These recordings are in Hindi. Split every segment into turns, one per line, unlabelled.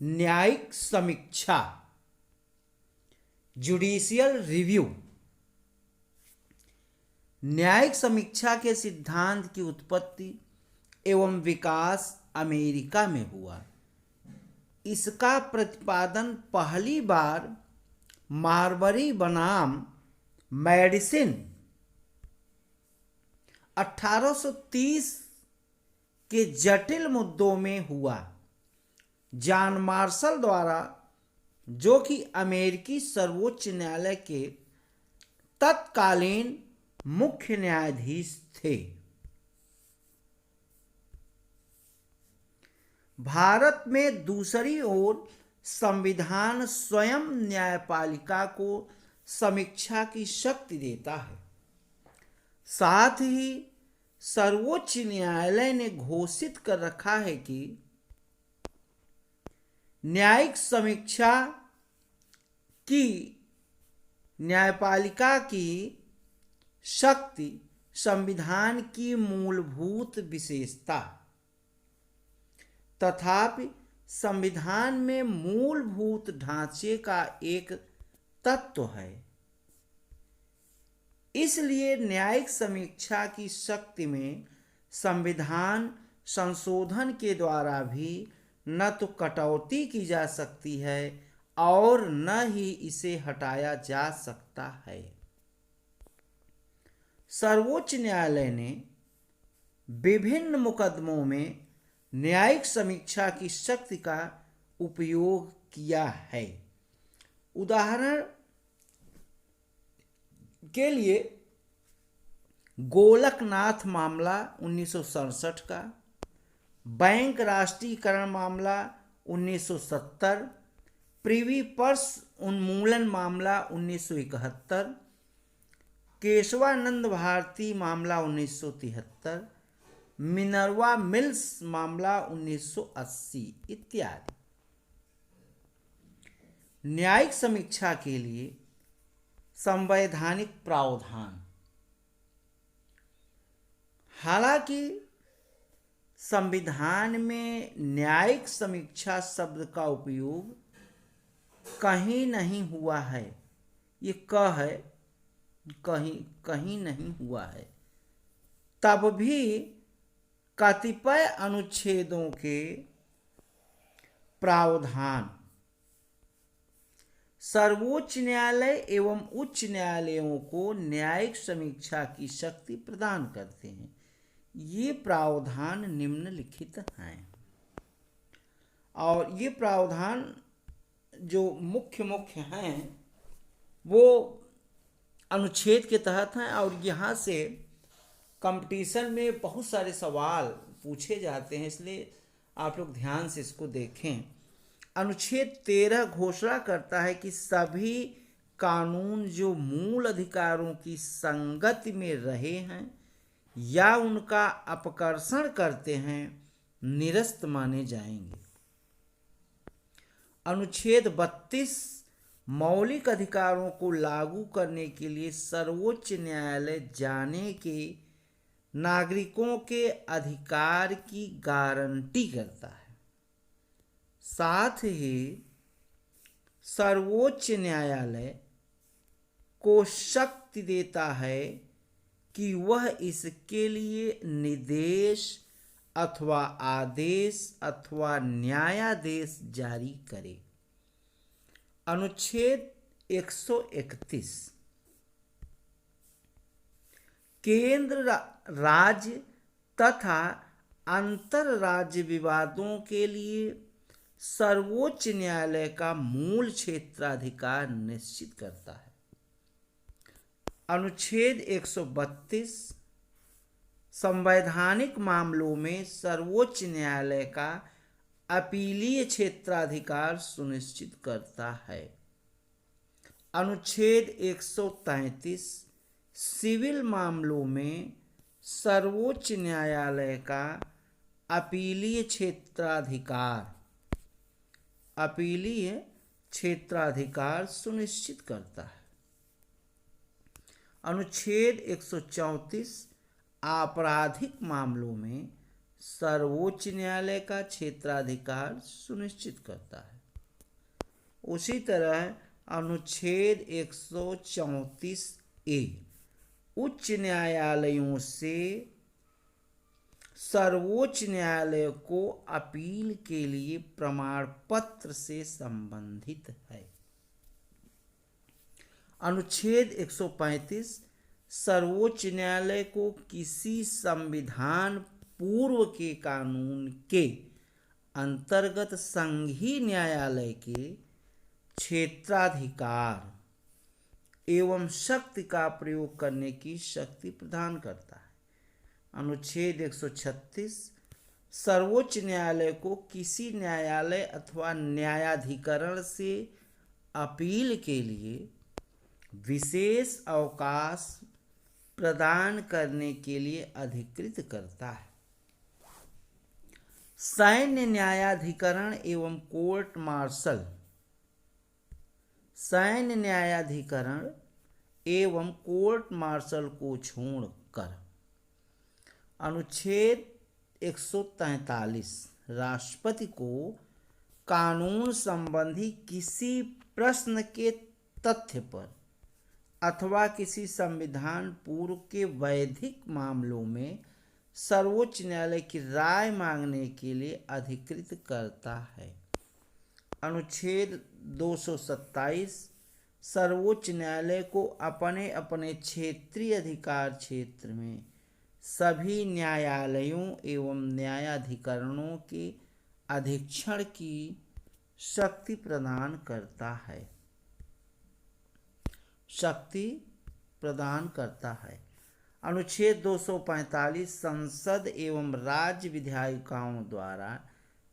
न्यायिक समीक्षा, जुडिशियल रिव्यू। न्यायिक समीक्षा के सिद्धांत की उत्पत्ति एवं विकास अमेरिका में हुआ। इसका प्रतिपादन पहली बार मार्बरी बनाम मेडिसिन 1830 के जटिल मुद्दों में हुआ। जॉन मार्शल द्वारा, जो कि अमेरिकी सर्वोच्च न्यायालय के तत्कालीन मुख्य न्यायाधीश थे। भारत में दूसरी ओर संविधान स्वयं न्यायपालिका को समीक्षा की शक्ति देता है। साथ ही सर्वोच्च न्यायालय ने घोषित कर रखा है कि न्यायिक समीक्षा की न्यायपालिका की शक्ति संविधान की मूलभूत विशेषता। तथापि संविधान में मूलभूत ढांचे का एक तत्व है, इसलिए न्यायिक समीक्षा की शक्ति में संविधान संशोधन के द्वारा भी न तो कटौती की जा सकती है और न ही इसे हटाया जा सकता है। सर्वोच्च न्यायालय ने विभिन्न मुकदमों में न्यायिक समीक्षा की शक्ति का उपयोग किया है। उदाहरण के लिए गोलकनाथ मामला 1967 का, बैंक राष्ट्रीयकरण मामला 1970, प्रिवी पर्स उन्मूलन मामला 1971, केशवानंद भारती मामला 1973, मिनर्वा मिल्स मामला 1980 इत्यादि। न्यायिक समीक्षा के लिए संवैधानिक प्रावधान। हालांकि संविधान में न्यायिक समीक्षा शब्द का उपयोग कहीं नहीं हुआ है, ये है कहीं नहीं हुआ है, तब भी कतिपय अनुच्छेदों के प्रावधान सर्वोच्च न्यायालय एवं उच्च न्यायालयों को न्यायिक समीक्षा की शक्ति प्रदान करते हैं। ये प्रावधान निम्नलिखित हैं, और ये प्रावधान जो मुख्य हैं वो अनुच्छेद के तहत हैं, और यहाँ से कंपटीशन में बहुत सारे सवाल पूछे जाते हैं, इसलिए आप लोग ध्यान से इसको देखें। अनुच्छेद 13 घोषणा करता है कि सभी कानून जो मूल अधिकारों की संगति में रहे हैं या उनका अपकर्षण करते हैं निरस्त माने जाएंगे। अनुच्छेद 32 मौलिक अधिकारों को लागू करने के लिए सर्वोच्च न्यायालय जाने के नागरिकों के अधिकार की गारंटी करता है। साथ ही सर्वोच्च न्यायालय को शक्ति देता है कि वह इसके लिए निर्देश अथवा आदेश अथवा न्यायादेश जारी करे। अनुच्छेद 131 केंद्र राज्य तथा अंतर राज्य विवादों के लिए सर्वोच्च न्यायालय का मूल क्षेत्राधिकार निश्चित करता है। अनुच्छेद 132 संवैधानिक मामलों में सर्वोच्च न्यायालय का अपीलीय क्षेत्राधिकार सुनिश्चित करता है। अनुच्छेद 133 सिविल मामलों में सर्वोच्च न्यायालय का अपीलीय क्षेत्राधिकार सुनिश्चित करता है। अनुच्छेद 134 आपराधिक मामलों में सर्वोच्च न्यायालय का क्षेत्राधिकार सुनिश्चित करता है। उसी तरह अनुच्छेद 134 ए उच्च न्यायालयों से सर्वोच्च न्यायालय को अपील के लिए प्रमाण पत्र से संबंधित है। अनुच्छेद 135 सर्वोच्च न्यायालय को किसी संविधान पूर्व के कानून के अंतर्गत संघीय न्यायालय के क्षेत्राधिकार एवं शक्ति का प्रयोग करने की शक्ति प्रदान करता है। अनुच्छेद 136 सर्वोच्च न्यायालय को किसी न्यायालय अथवा न्यायाधिकरण से अपील के लिए विशेष अवकाश प्रदान करने के लिए अधिकृत करता है। सैन्य न्यायाधिकरण एवं कोर्ट मार्शल सैन्य न्यायाधिकरण एवं कोर्ट मार्शल को छोड़कर अनुच्छेद 143 राष्ट्रपति को कानून संबंधी किसी प्रश्न के तथ्य पर अथवा किसी संविधान पूर्व के वैधिक मामलों में सर्वोच्च न्यायालय की राय मांगने के लिए अधिकृत करता है। अनुच्छेद 227 सर्वोच्च न्यायालय को अपने अपने क्षेत्रीय अधिकार क्षेत्र में सभी न्यायालयों एवं न्यायाधिकरणों के अधीक्षण की शक्ति प्रदान करता है। अनुच्छेद 245 संसद एवं राज्य विधायिकाओं द्वारा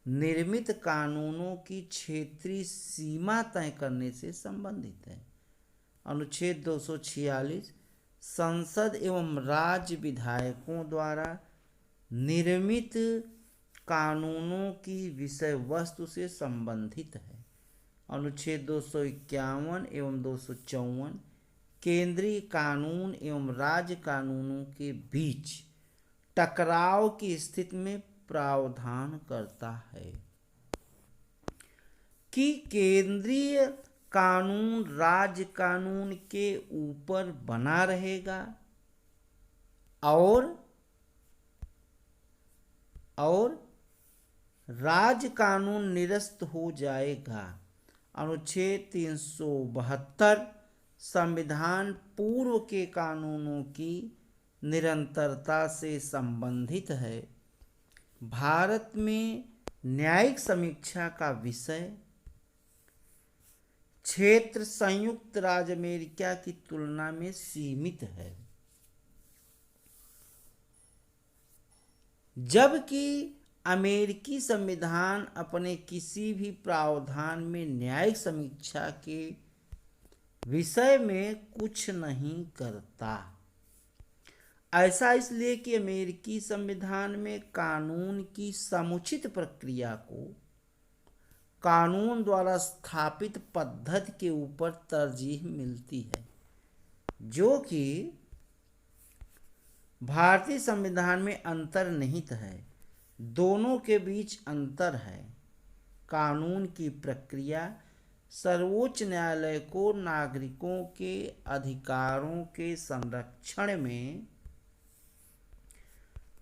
निर्मित कानूनों की क्षेत्रीय सीमा तय करने से संबंधित है। अनुच्छेद 246 संसद एवं राज्य विधायकों द्वारा निर्मित कानूनों की विषय वस्तु से संबंधित है। अनुच्छेद 251 एवं 254 केंद्रीय कानून एवं राज्य कानूनों के बीच टकराव की स्थिति में प्रावधान करता है कि केंद्रीय कानून राज्य कानून के ऊपर बना रहेगा और राज्य कानून निरस्त हो जाएगा। अनुच्छेद 372 संविधान पूर्व के कानूनों की निरंतरता से संबंधित है। भारत में न्यायिक समीक्षा का विषय क्षेत्र संयुक्त राज्य अमेरिका की तुलना में सीमित है, जबकि अमेरिकी संविधान अपने किसी भी प्रावधान में न्यायिक समीक्षा के विषय में कुछ नहीं करता। ऐसा इसलिए कि अमेरिकी संविधान में कानून की समुचित प्रक्रिया को कानून द्वारा स्थापित पद्धति के ऊपर तरजीह मिलती है, जो कि भारतीय संविधान में अंतर्निहित है। दोनों के बीच अंतर है। कानून की प्रक्रिया सर्वोच्च न्यायालय को नागरिकों के अधिकारों के संरक्षण में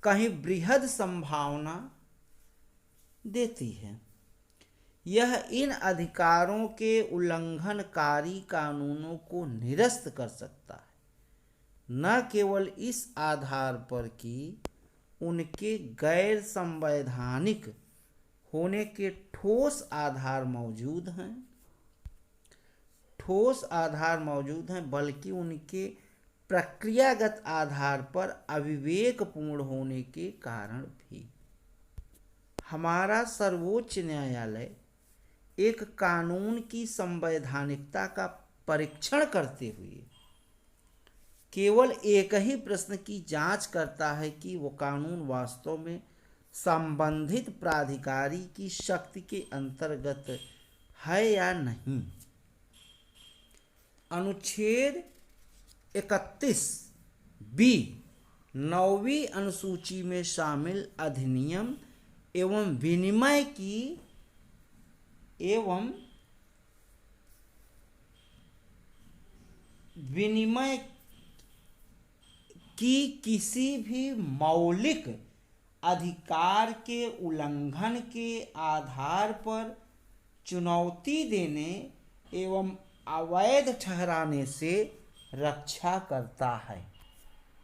कहीं बृहद संभावना देती है। यह इन अधिकारों के उल्लंघनकारी कानूनों को निरस्त कर सकता है, न केवल इस आधार पर कि उनके गैर संवैधानिक होने के ठोस आधार मौजूद हैं, बल्कि उनके प्रक्रियागत आधार पर अविवेकपूर्ण होने के कारण भी। हमारा सर्वोच्च न्यायालय एक कानून की संवैधानिकता का परीक्षण करते हुए केवल एक ही प्रश्न की जांच करता है कि वो कानून वास्तव में संबंधित प्राधिकारी की शक्ति के अंतर्गत है या नहीं। अनुच्छेद 31 बी 9वीं अनुसूची में शामिल अधिनियम एवं विनिमय की किसी भी मौलिक अधिकार के उल्लंघन के आधार पर चुनौती देने एवं अवैध ठहराने से रक्षा करता है।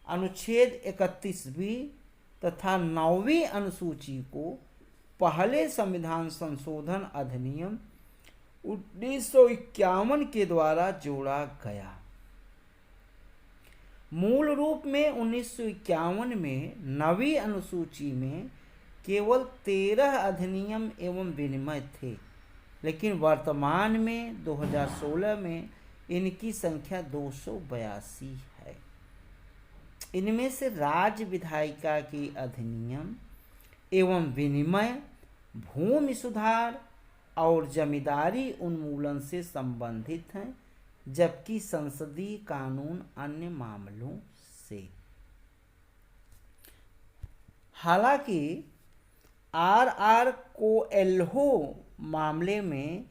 अनुच्छेद 31 तथा 9वीं अनुसूची को पहले संविधान संशोधन अधिनियम 1951 के द्वारा जोड़ा गया। मूल रूप में 1951 में 9वीं अनुसूची में केवल 13 अधिनियम एवं विनिमय थे, लेकिन वर्तमान में 2016 में इनकी संख्या 282 है। इनमें से राज्य विधायिका की अधिनियम एवं विनिमय भूमि सुधार और जमींदारी उन्मूलन से संबंधित हैं, जबकि संसदीय कानून अन्य मामलों से। हालांकि आर कोएल्हो मामले में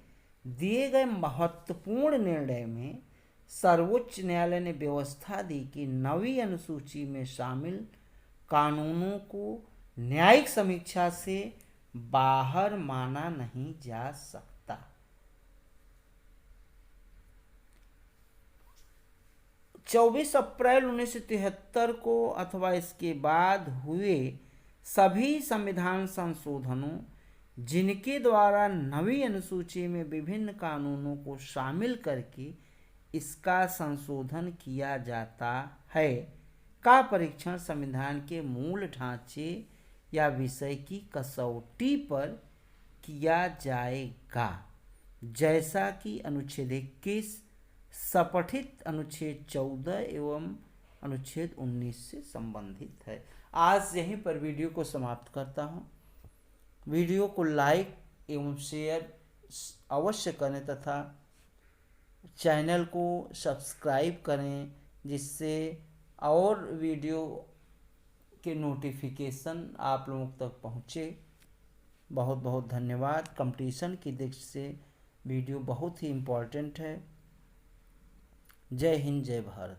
दिए गए महत्वपूर्ण निर्णय में सर्वोच्च न्यायालय ने व्यवस्था दी कि 9वीं अनुसूची में शामिल कानूनों को न्यायिक समीक्षा से बाहर माना नहीं जा सकता। 24 अप्रैल 1973 को अथवा इसके बाद हुए सभी संविधान संशोधनों जिनके द्वारा 9वीं अनुसूची में विभिन्न कानूनों को शामिल करके इसका संशोधन किया जाता है का परीक्षण संविधान के मूल ढांचे या विषय की कसौटी पर किया जाएगा, जैसा कि अनुच्छेद 21 सपठित अनुच्छेद 14 एवं अनुच्छेद 19 से संबंधित है। आज यहीं पर वीडियो को समाप्त करता हूँ। वीडियो को लाइक एवं शेयर अवश्य करें तथा चैनल को सब्सक्राइब करें, जिससे और वीडियो के नोटिफिकेशन आप लोगों तक पहुँचे। बहुत बहुत धन्यवाद। कंपटीशन की दृष्टि से वीडियो बहुत ही इम्पोर्टेंट है। जय हिंद, जय भारत।